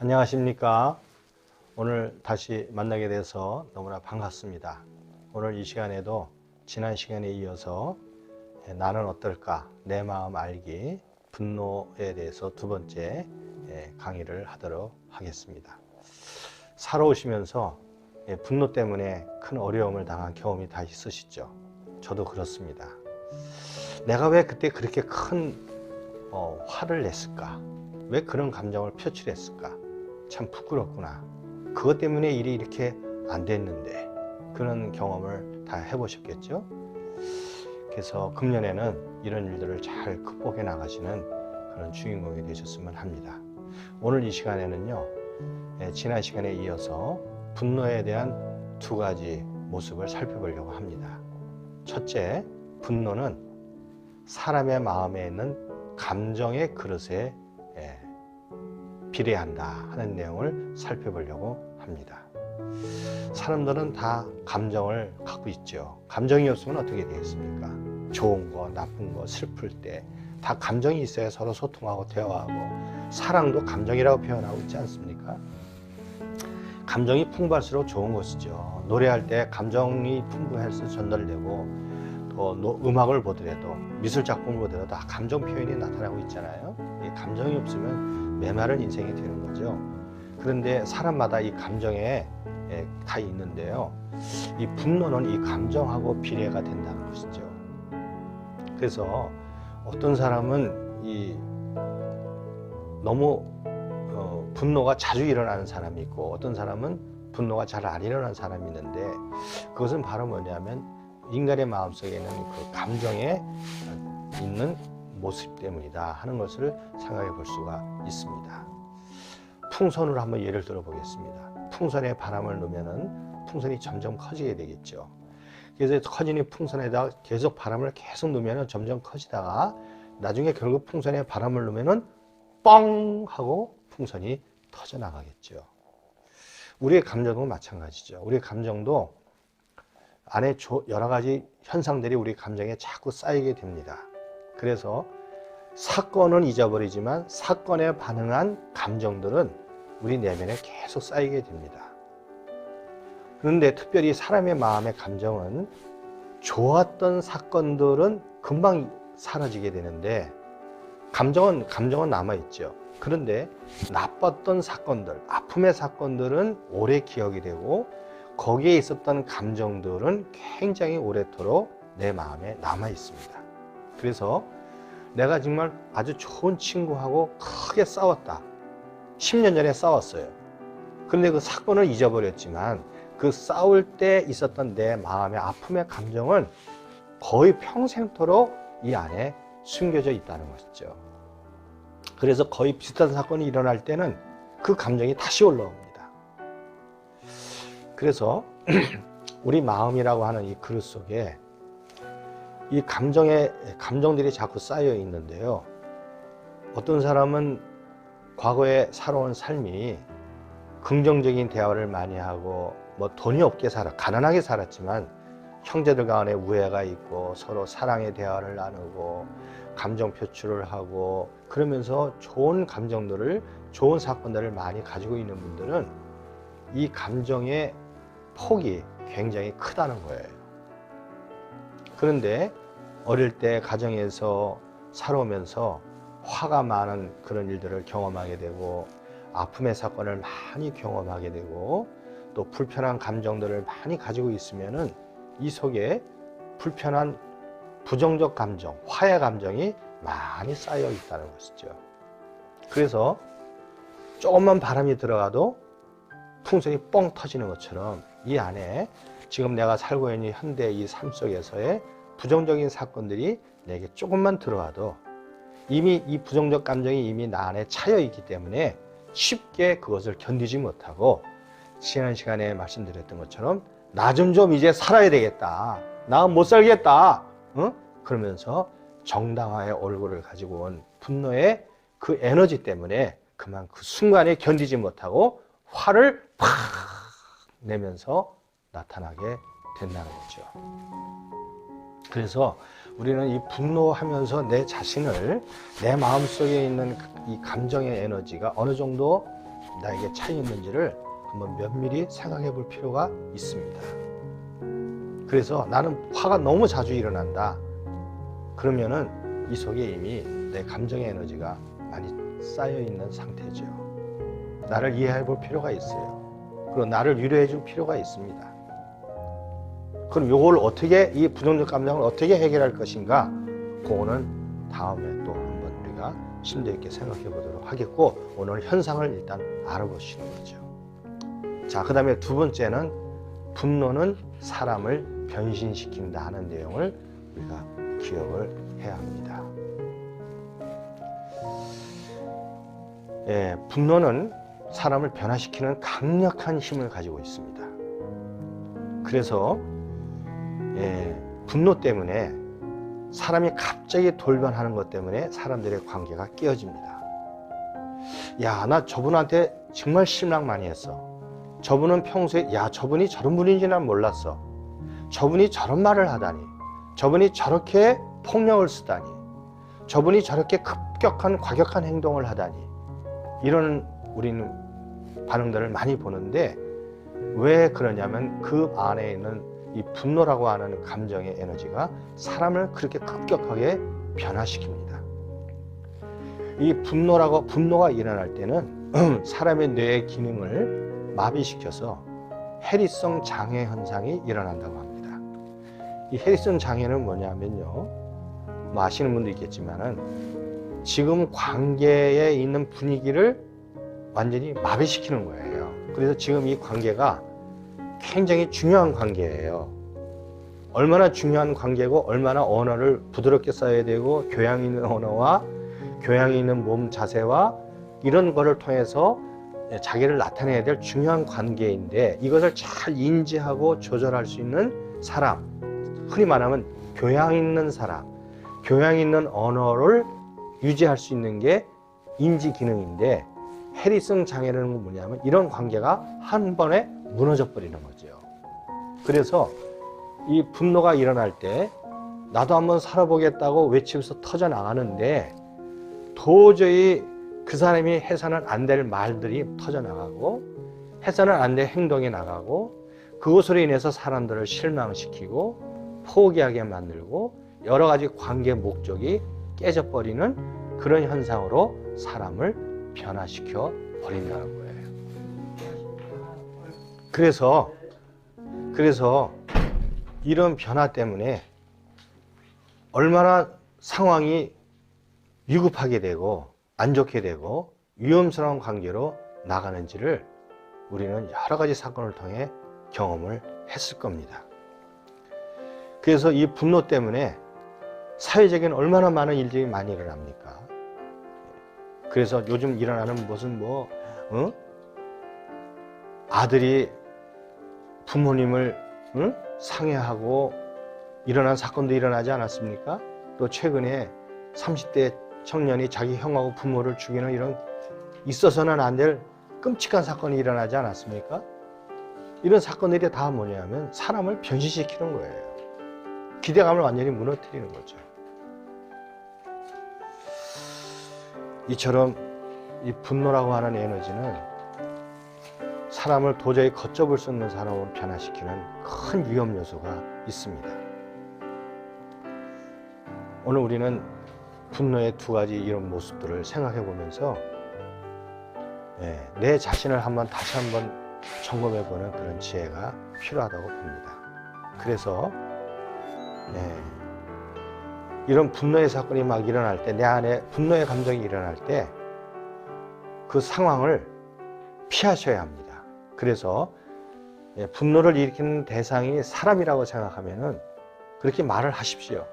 안녕하십니까. 오늘 다시 만나게 돼서 너무나 반갑습니다. 오늘 이 시간에도 지난 시간에 이어서 나는 어떨까? 내 마음 알기, 분노에 대해서 두 번째 강의를 하도록 하겠습니다. 살아오시면서 분노 때문에 큰 어려움을 당한 경험이 다 있으시죠? 저도 그렇습니다. 내가 왜 그때 그렇게 큰 화를 냈을까? 왜 그런 감정을 표출했을까? 참 부끄럽구나. 그것 때문에 일이 이렇게 안 됐는데, 그런 경험을 다 해보셨겠죠? 그래서 금년에는 이런 일들을 잘 극복해 나가시는 그런 주인공이 되셨으면 합니다. 오늘 이 시간에는요, 지난 시간에 이어서 분노에 대한 두 가지 모습을 살펴보려고 합니다. 첫째, 분노는 사람의 마음에 있는 감정의 그릇에 비례한다 하는 내용을 살펴보려고 합니다. 사람들은 다 감정을 갖고 있죠. 감정이 없으면 어떻게 되겠습니까? 좋은 거, 나쁜 거, 슬플 때 다 감정이 있어야 서로 소통하고 대화하고, 사랑도 감정이라고 표현하고 있지 않습니까? 감정이 풍부할수록 좋은 것이죠. 노래할 때 감정이 풍부해서 전달되고, 또 음악을 보더라도, 미술 작품을 보더라도 다 감정 표현이 나타나고 있잖아요. 이 감정이 없으면 메마른 인생이 되는 거죠. 그런데 사람마다 이 감정에 다 있는데요, 이 분노는 이 감정하고 비례가 된다는 것이죠. 그래서 어떤 사람은 너무 분노가 자주 일어나는 사람이 있고, 어떤 사람은 분노가 잘 안 일어나는 사람이 있는데, 그것은 바로 뭐냐면 인간의 마음속에 있는 그 감정에 있는 모습 때문이다 하는 것을 생각해 볼 수가 있습니다. 풍선으로 한번 예를 들어 보겠습니다. 풍선에 바람을 넣으면은 풍선이 점점 커지게 되겠죠. 그래서 커지는 풍선에다가 계속 바람을 계속 넣으면은 점점 커지다가 나중에 결국 풍선에 바람을 넣으면은 뻥 하고 풍선이 터져 나가겠죠. 우리의 감정도 마찬가지죠. 우리의 감정도 안에 여러 가지 현상들이 우리 감정에 자꾸 쌓이게 됩니다. 그래서 사건은 잊어버리지만 사건에 반응한 감정들은 우리 내면에 계속 쌓이게 됩니다. 그런데 특별히 사람의 마음의 감정은 좋았던 사건들은 금방 사라지게 되는데, 감정은 남아있죠. 그런데 나빴던 사건들, 아픔의 사건들은 오래 기억이 되고, 거기에 있었던 감정들은 굉장히 오래도록 내 마음에 남아 있습니다. 그래서 내가 정말 아주 좋은 친구하고 크게 싸웠다. 10년 전에 싸웠어요. 그런데 그 사건을 잊어버렸지만 그 싸울 때 있었던 내 마음의 아픔의 감정은 거의 평생토록 이 안에 숨겨져 있다는 것이죠. 그래서 거의 비슷한 사건이 일어날 때는 그 감정이 다시 올라옵니다. 그래서 우리 마음이라고 하는 이 그릇 속에 이 감정들이 자꾸 쌓여 있는데요. 어떤 사람은 과거에 살아온 삶이 긍정적인 대화를 많이 하고, 돈이 없게 가난하게 살았지만 형제들 간에 우애가 있고 서로 사랑의 대화를 나누고 감정 표출을 하고, 그러면서 좋은 감정들을, 좋은 사건들을 많이 가지고 있는 분들은 이 감정의 폭이 굉장히 크다는 거예요. 그런데 어릴 때 가정에서 살아오면서 화가 많은 그런 일들을 경험하게 되고, 아픔의 사건을 많이 경험하게 되고, 또 불편한 감정들을 많이 가지고 있으면은 이 속에 불편한 부정적 감정, 화의 감정이 많이 쌓여 있다는 것이죠. 그래서 조금만 바람이 들어가도 풍선이 뻥 터지는 것처럼 이 안에 지금 내가 살고 있는 현대 이 삶 속에서의 부정적인 사건들이 내게 조금만 들어와도 이미 이 부정적 감정이 이미 나 안에 차여 있기 때문에 쉽게 그것을 견디지 못하고, 지난 시간에 말씀드렸던 것처럼 나 좀 이제 살아야 되겠다, 나 못 살겠다, 그러면서 정당화의 얼굴을 가지고 온 분노의 그 에너지 때문에 그만 그 순간에 견디지 못하고 화를 팍 내면서 나타나게 된다는 거죠. 그래서 우리는 이 분노하면서 내 자신을, 내 마음속에 있는 이 감정의 에너지가 어느 정도 나에게 차 있는지를 한번 면밀히 생각해 볼 필요가 있습니다. 그래서 나는 화가 너무 자주 일어난다. 그러면은 이 속에 이미 내 감정의 에너지가 많이 쌓여 있는 상태죠. 나를 이해해 볼 필요가 있어요. 그리고 나를 위로해 줄 필요가 있습니다. 그럼 요걸 어떻게, 이 부정적 감정을 어떻게 해결할 것인가? 그거는 다음에 또 한번 우리가 심도 있게 생각해 보도록 하겠고, 오늘 현상을 일단 알아보시는 거죠. 자, 그 다음에 두 번째는 분노는 사람을 변신시킨다 하는 내용을 우리가 기억을 해야 합니다. 예, 분노는 사람을 변화시키는 강력한 힘을 가지고 있습니다. 그래서 분노 때문에 사람이 갑자기 돌변하는 것 때문에 사람들의 관계가 깨어집니다. 야, 나 저분한테 정말 실망 많이 했어. 저분은 평소에, 야, 저분이 저런 분인지 난 몰랐어. 저분이 저런 말을 하다니. 저분이 저렇게 폭력을 쓰다니. 저분이 저렇게 급격한 과격한 행동을 하다니. 이런 우리는 반응들을 많이 보는데, 왜 그러냐면 그 안에 있는 이 분노라고 하는 감정의 에너지가 사람을 그렇게 급격하게 변화시킵니다. 이 분노가 일어날 때는 사람의 뇌의 기능을 마비시켜서 해리성 장애 현상이 일어난다고 합니다. 이 해리성 장애는 뭐냐면요, 뭐 아시는 분도 있겠지만은 지금 관계에 있는 분위기를 완전히 마비시키는 거예요. 그래서 지금 이 관계가 굉장히 중요한 관계예요. 얼마나 중요한 관계고, 얼마나 언어를 부드럽게 써야 되고, 교양 있는 언어와 교양 있는 몸 자세와 이런 거를 통해서 자기를 나타내야 될 중요한 관계인데, 이것을 잘 인지하고 조절할 수 있는 사람, 흔히 말하면 교양 있는 사람, 교양 있는 언어를 유지할 수 있는 게 인지 기능인데, 해리성 장애라는 건 뭐냐면 이런 관계가 한 번에 무너져 버리는 거죠. 그래서 이 분노가 일어날 때 나도 한번 살아보겠다고 외치면서 터져 나가는데, 도저히 그 사람이 해서는 안 될 말들이 터져 나가고, 해서는 안 될 행동이 나가고, 그것으로 인해서 사람들을 실망시키고 포기하게 만들고 여러 가지 관계 목적이 깨져버리는 그런 현상으로 사람을 변화시켜 버린다는 거예요. 그래서 이런 변화 때문에 얼마나 상황이 위급하게 되고 안 좋게 되고 위험스러운 관계로 나가는지를 우리는 여러 가지 사건을 통해 경험을 했을 겁니다. 그래서 이 분노 때문에 사회적인 얼마나 많은 일들이 많이 일어납니까? 그래서 요즘 일어나는 무슨 아들이 부모님을 상해하고 일어난 사건도 일어나지 않았습니까? 또 최근에 30대 청년이 자기 형하고 부모를 죽이는 이런 있어서는 안 될 끔찍한 사건이 일어나지 않았습니까? 이런 사건들이 다 뭐냐면 사람을 변신시키는 거예요. 기대감을 완전히 무너뜨리는 거죠. 이처럼 이 분노라고 하는 에너지는 사람을 도저히 걷잡을 수 없는 사람으로 변화시키는 큰 위험 요소가 있습니다. 오늘 우리는 분노의 두 가지 이런 모습들을 생각해 보면서 내 자신을 다시 한번 점검해 보는 그런 지혜가 필요하다고 봅니다. 그래서 이런 분노의 사건이 막 일어날 때, 내 안에 분노의 감정이 일어날 때 그 상황을 피하셔야 합니다. 그래서 분노를 일으키는 대상이 사람이라고 생각하면은 그렇게 말을 하십시오.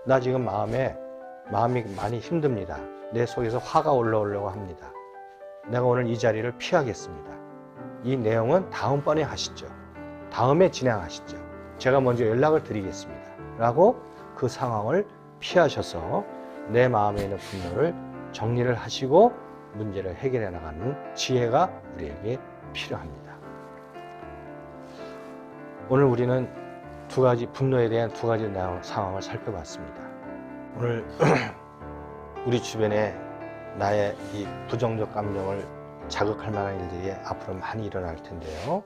나 지금 마음이 많이 힘듭니다. 내 속에서 화가 올라오려고 합니다. 내가 오늘 이 자리를 피하겠습니다. 이 내용은 다음번에 하시죠. 다음에 진행하시죠. 제가 먼저 연락을 드리겠습니다. 라고 그 상황을 피하셔서 내 마음에 있는 분노를 정리를 하시고 문제를 해결해 나가는 지혜가 우리에게 필요합니다. 오늘 우리는 분노에 대한 두 가지 상황을 살펴봤습니다. 오늘 우리 주변에 나의 이 부정적 감정을 자극할 만한 일들이 앞으로 많이 일어날 텐데요.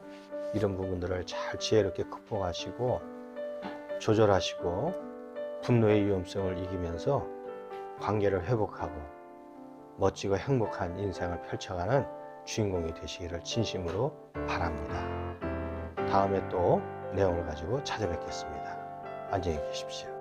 이런 부분들을 잘 지혜롭게 극복하시고 조절하시고 분노의 위험성을 이기면서 관계를 회복하고 멋지고 행복한 인생을 펼쳐가는 주인공이 되시기를 진심으로 바랍니다. 다음에 또 내용을 가지고 찾아뵙겠습니다. 안녕히 계십시오.